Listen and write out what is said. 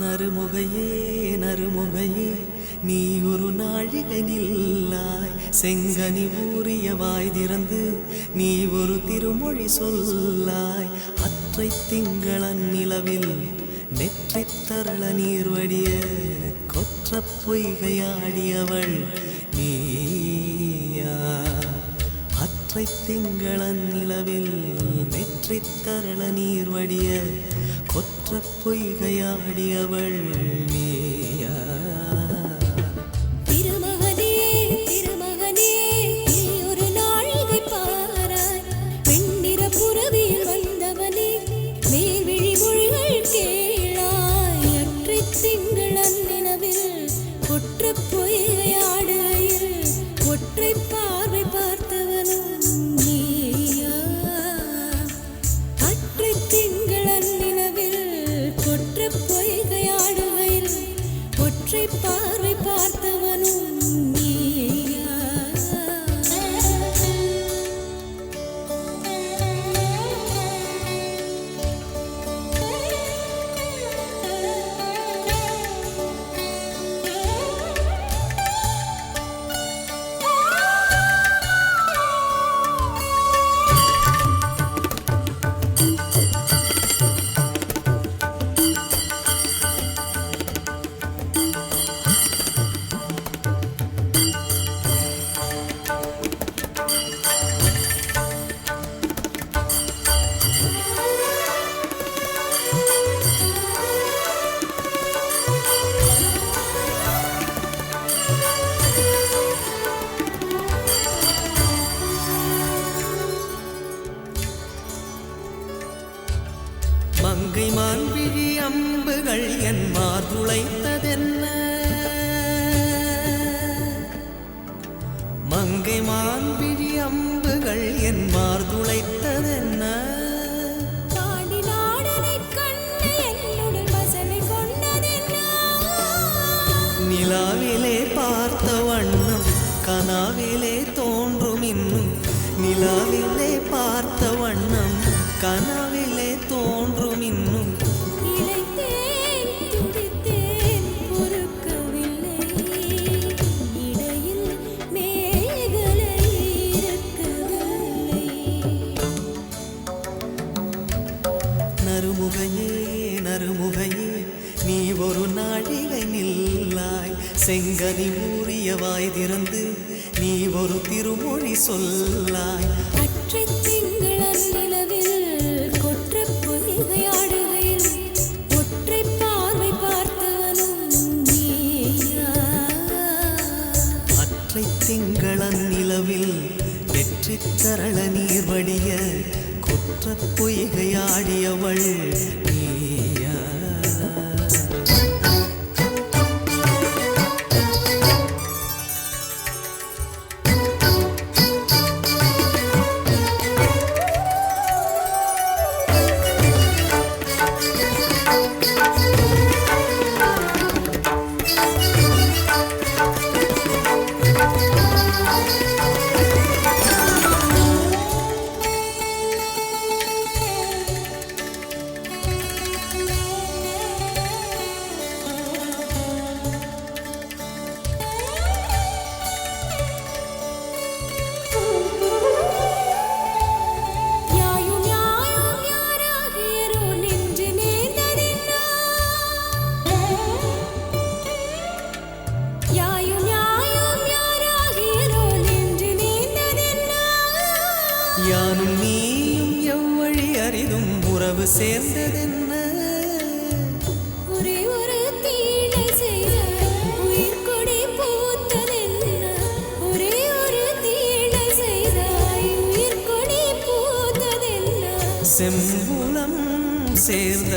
நறுமுகையே நறுமுகையே நீ ஒரு நாழிகை நில்லாய் செங்கனி ஊறிய வாய் திறந்து நீ ஒரு திருமொழி சொல்லாய் அற்றை திங்களன் நிலவில் நெற்றித் தரள நீர் வடிய கொற்ற பொய்கையாடியவள் நீயா அற்றை திங்களன் நிலவில் நெற்றித் தரள நீர் வடிய கொற்ற பொய்கையாடியவள் நீயா பார்வை பார்த்தவனும் நீயா மங்கை மான்விழி அம்புகள் என் மார்துளைத்ததென்ன மங்கை மான்விழி அம்புகள் என் மார்துளைத்ததென்ன நிலாவிலே பார்த்த வண்ணம் கனாவிலே தோன்றும் இன்னும் நிலாவிலே பார்த்த வண்ணம் கனாவிலே தோன்றும் இன்னும் நறுமுகையே நறுமுகையே நீ ஒரு நாழிகை நில்லாய் செங்கனி ஊறிய வாய் திறந்து நீ ஒரு திருமொழி சொல்லாய் அற்றை திங்களன் நிலவில் கொற்ற பொய்கையாடுகையில் ஒற்றை பார்வை பார்த்தவனும் நீயா அற்றை திங்களன் நிலவில் வெற்றித் தரள நீர் வடிய கொற்ற பொய்கையாடியவள் நீயா யானும் நீயும் எவ்வழி அறிதும் உறவு சேர்ந்ததென்ன ஒரே ஒரு தீழை செய்த உயிர் கொடி பூத்ததென்ன ஒரே ஒரு தீழை செய்த உயிர் கொடி பூத்ததென்ன செம்புலம் சேர்ந்த